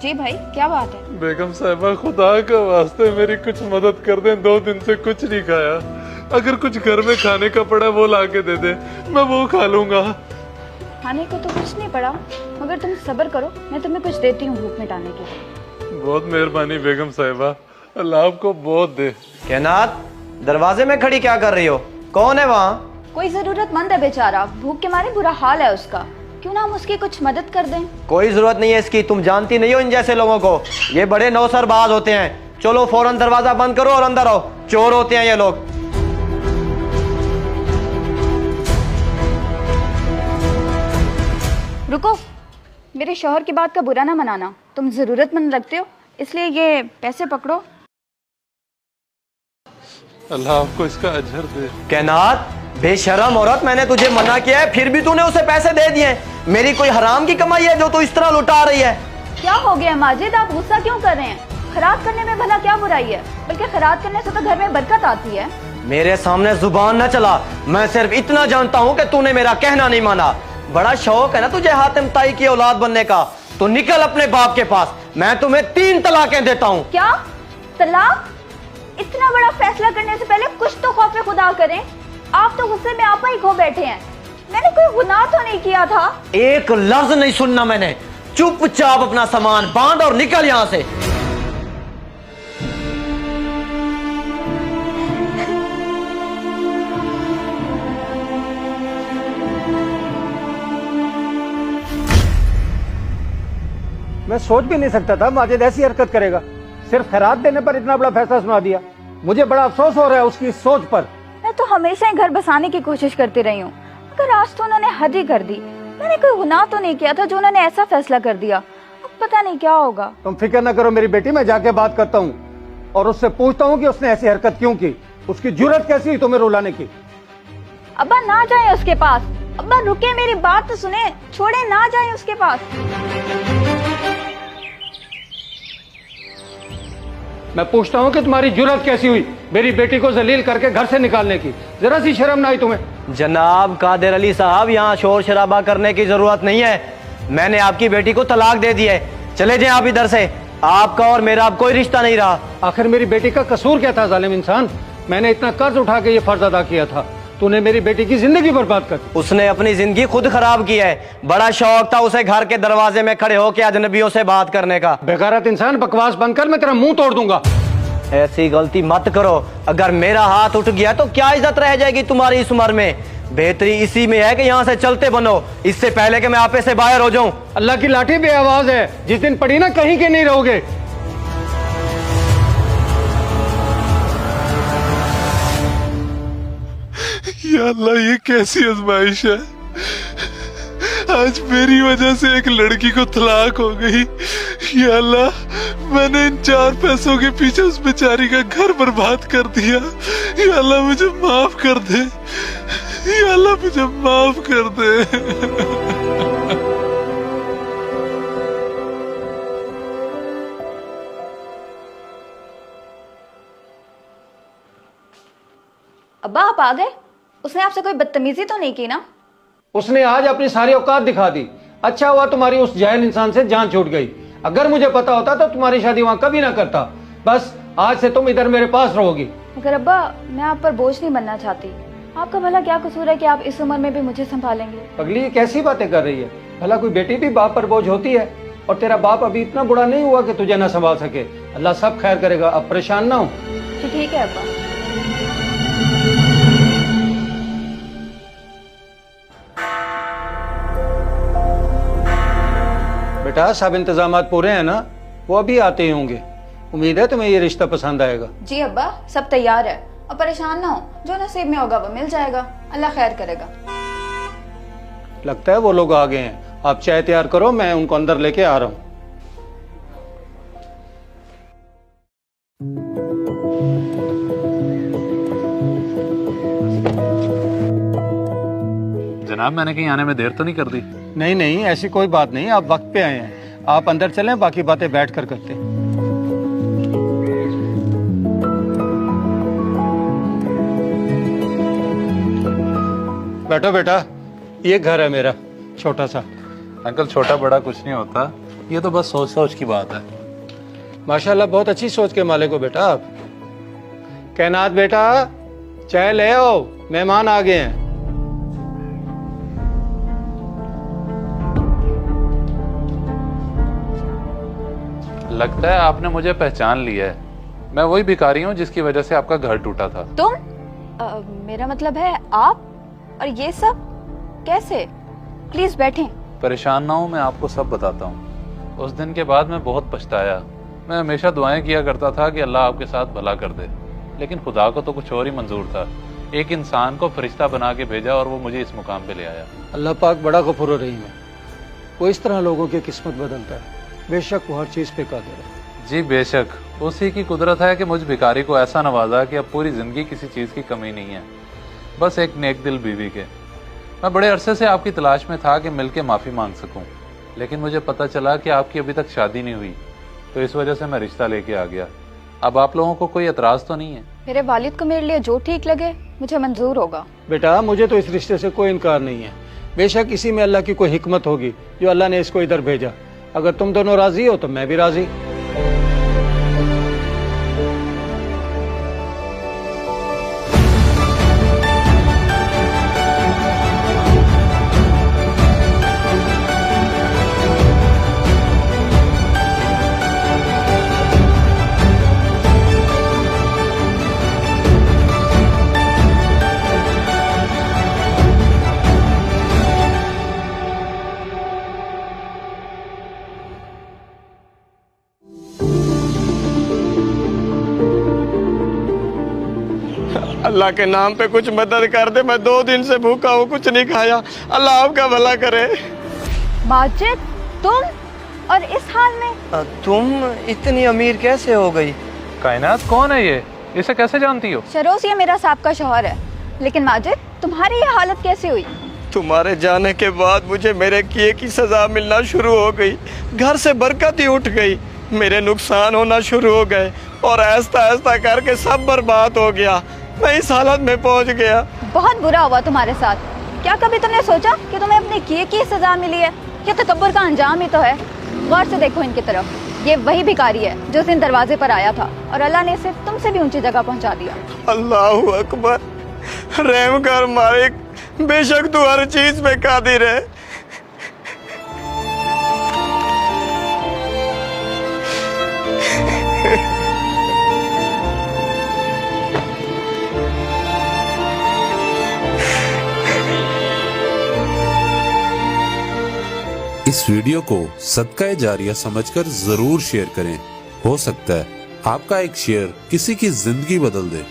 जी भाई, क्या बात है? बेगम साहिबा, खुदा का वास्ते मेरी कुछ मदद कर दें। 2 दिन से कुछ नहीं खाया। अगर कुछ घर में खाने का पड़ा वो ला के दे दे, मैं वो खा लूंगा। खाने को तो कुछ नहीं पड़ा, मगर तुम सब्र करो, मैं तुम्हें कुछ देती हूँ भूख मिटाने के लिए। बहुत मेहरबानी बेगम साहिबा, अल्लाह आपको बहुत दे। कैनात, दरवाजे में खड़ी क्या कर रही हो? कौन है वहाँ? कोई जरूरतमंद है बेचारा, भूख के मारे बुरा हाल है उसका। क्यों ना हम उसकी कुछ मदद कर दें? कोई जरूरत नहीं है इसकी, तुम जानती नहीं हो इन जैसे लोगों को। ये बड़े नौसरबाज होते हैं। चलो फौरन दरवाजा बंद करो और अंदर आओ, चोर होते हैं ये लोग। रुको, मेरे शौहर की बात का बुरा ना मनाना। तुम जरूरतमंद लगते हो, इसलिए ये पैसे पकड़ो। अल्लाह आपको इसका अजर दे। कैनात, बेशरम औरत, मैंने तुझे मना किया है फिर भी तूने उसे पैसे दे दिए। मेरी कोई हराम की कमाई है जो तू इस तरह लुटा रही है? क्या हो गया माजिद, आप गुस्सा क्यों कर रहे हैं? खैरात करने में भला क्या बुराई है? बल्कि खैरात करने से तो घर में बरकत आती है। मेरे सामने जुबान न चला। मैं सिर्फ इतना जानता हूँ कि तूने मेरा कहना नहीं माना। बड़ा शौक है ना तुझे हातिम ताई की औलाद बनने का, तो निकल अपने बाप के पास। मैं तुम्हें 3 तलाकें देता हूँ। क्या तलाक? इतना बड़ा फैसला करने से पहले कुछ तो खौफ खुदा करें। आप तो गुस्से में आपा ही खो बैठे हैं। मैंने कोई गुनाह तो नहीं किया था। एक लफ्ज नहीं सुनना मैंने। चुपचाप अपना सामान बांध और निकल यहाँ से। मैं सोच भी नहीं सकता था माजिद ऐसी हरकत करेगा। सिर्फ खैरात देने पर इतना बड़ा फैसला सुना दिया। मुझे बड़ा अफसोस हो रहा है उसकी सोच पर। मैं तो हमेशा ही घर बसाने की कोशिश करती रही हूँ, मगर आज तो उन्होंने हद ही कर दी। मैंने कोई गुनाह तो नहीं किया था जो उन्होंने ऐसा फैसला कर दिया। अब पता नहीं क्या होगा। तुम फिक्र न करो मेरी बेटी, मैं जाके बात करता हूँ और उससे पूछता हूँ कि उसने ऐसी हरकत क्यों की। उसकी जुर्रत कैसी हुई तुम्हें रुलाने की? अब्बा ना जाए उसके पास। अब्बा रुके, मेरी बात तो सुने, छोड़े ना जाए उसके पास। मैं पूछता हूँ कि तुम्हारी जुर्रत कैसी हुई मेरी बेटी को जलील करके घर से निकालने की? जरा सी शर्म ना आई तुम्हें? जनाब कादिर अली साहब, यहाँ शोर शराबा करने की जरूरत नहीं है। मैंने आपकी बेटी को तलाक दे दी है। चले जाएं आप इधर से। आपका और मेरा अब कोई रिश्ता नहीं रहा। आखिर मेरी बेटी का कसूर क्या था जालिम इंसान? मैंने इतना कर्ज उठा के ये फर्ज अदा किया था, तूने मेरी बेटी की जिंदगी बर्बाद कर दी। उसने अपनी जिंदगी खुद खराब की है। बड़ा शौक था उसे घर के दरवाजे में खड़े होकर अजनबियों से बात करने का। बेगारत इंसान, बकवास बंद कर, मैं तेरा मुंह तोड़ दूंगा। ऐसी गलती मत करो। अगर मेरा हाथ उठ गया तो क्या इज्जत रह जाएगी तुम्हारी इस उम्र में? बेहतरी इसी में है कि यहाँ से चलते बनो, इससे पहले कि मैं आपे से बाहर हो जाऊं। अल्लाह की लाठी बेआवाज है, जिस दिन पड़ी ना कहीं के नहीं रहोगे। या अल्लाह, ये कैसी आजमाइश है? आज मेरी वजह से एक लड़की को तलाक हो गई। या अल्लाह, मैंने इन 4 पैसों के पीछे उस बेचारी का घर बर्बाद कर दिया। या अल्लाह मुझे माफ कर दे। या अल्लाह मुझे माफ कर दे। अब्बा आप आ गए? उसने आपसे कोई बदतमीजी तो नहीं की ना? उसने आज अपनी सारी औकात दिखा दी। अच्छा हुआ तुम्हारी उस जाहिल इंसान से जान छूट गई। अगर मुझे पता होता तो तुम्हारी शादी वहां कभी ना करता। बस आज से तुम इधर मेरे पास रहोगी। मगर अब्बा, मैं आप पर बोझ नहीं बनना चाहती। आपका भला क्या कसूर है कि आप इस उम्र में भी मुझे संभालेंगे? अगली ये कैसी बातें कर रही है? भला कोई बेटी भी बाप पर बोझ होती है? और तेरा बाप अभी इतना बुरा नहीं हुआ कि तुझे ना संभाल सके। अल्लाह सब खैर करेगा, अब परेशान ना हो। ठीक है अब्बा। बेटा, सब इंतजामात पूरे हैं ना? वो अभी आते ही होंगे। उम्मीद है तुम्हें ये रिश्ता पसंद आएगा। जी अब्बा, सब तैयार है। अब परेशान ना हो, जो नसीब में होगा वो मिल जाएगा। अल्लाह खैर करेगा। लगता है वो लोग आ गए हैं। आप चाय तैयार करो, मैं उनको अंदर लेके आ रहा हूँ। जनाब, मैंने कहीं आने में देर तो नहीं कर दी? नहीं नहीं, ऐसी कोई बात नहीं, आप वक्त पे आए हैं। आप अंदर चलें, बाकी बातें बैठ कर करते हैं। बैठो बेटा, ये घर है मेरा छोटा सा। अंकल, छोटा बड़ा कुछ नहीं होता, ये तो बस सोच सोच की बात है। माशाल्लाह बहुत अच्छी सोच के मालिक हो बेटा आप। कैनात बेटा चाय ले आओ, मेहमान आ गए हैं। लगता है आपने मुझे पहचान लिया है। मैं वही भिखारी हूँ जिसकी वजह से आपका घर टूटा था। तुम मेरा मतलब है आप, और ये सब कैसे? प्लीज बैठें। परेशान ना हो, मैं आपको सब बताता हूँ। उस दिन के बाद मैं बहुत पछताया। मैं हमेशा दुआएं किया करता था कि अल्लाह आपके साथ भला कर दे, लेकिन खुदा को तो कुछ और ही मंजूर था। एक इंसान को फरिश्ता बना के भेजा और वो मुझे इस मुकाम पे ले आया। अल्लाह पाक बड़ा गफूर रहीम है, वो इस तरह लोगों की किस्मत बदलता है। बेशक वो हर चीज पे कादिर है। जी बेशक, उसी की कुदरत है कि मुझ भिखारी को ऐसा नवाजा कि अब पूरी जिंदगी किसी चीज की कमी नहीं है, बस एक नेक दिल बीवी के। मैं बड़े अरसे से आपकी तलाश में था कि मिलके माफी मांग सकूं, लेकिन मुझे पता चला कि आपकी अभी तक शादी नहीं हुई, तो इस वजह से मैं रिश्ता लेके आ गया। अब आप लोगों को कोई एतराज तो नहीं है? मेरे वालिद को मेरे लिए जो ठीक लगे मुझे मंजूर होगा। बेटा मुझे तो इस रिश्ते से कोई इनकार नहीं है। बेशक इसी में अल्लाह की कोई हिकमत होगी जो अल्लाह ने इसको इधर भेजा। अगर तुम दोनों राजी हो तो मैं भी राजी। अल्लाह के नाम पे कुछ मदद कर दे, मैं 2 दिन से भूखा हूँ, कुछ नहीं खाया। अल्लाह आपका भला करे। माजिद, तुम और इस हाल में? तुम इतनी अमीर कैसे हो गई? कायनात कौन है ये? इसे कैसे जानती हो? शरोज ये मेरा साहब शौहर है। लेकिन माजिद, तुम्हारी ये हालत कैसे हुई? तुम्हारे जाने के बाद मुझे मेरे किए की सजा मिलना शुरू हो गई। घर से बरकत ही उठ गई, मेरे नुकसान होना शुरू हो गए और ऐसा ऐसा करके सब बर्बाद हो गया। मैं इस हालत में पहुंच गया। बहुत बुरा हुआ तुम्हारे साथ। क्या कभी तुमने सोचा कि तुम्हें अपने किए की सजा मिली है? ये तकब्बुर का अंजाम ही तो है। गौर से देखो इनकी तरफ। ये वही भिखारी है जो उस दिन दरवाजे पर आया था और अल्लाह ने इसे तुमसे भी ऊंची जगह पहुंचा दिया। अल्लाहू अकबर, रहम कर मालिक, बेशक तू हर चीज में कादिर है। इस वीडियो को सदका जारिया समझकर जरूर शेयर करें। हो सकता है आपका एक शेयर किसी की जिंदगी बदल दे।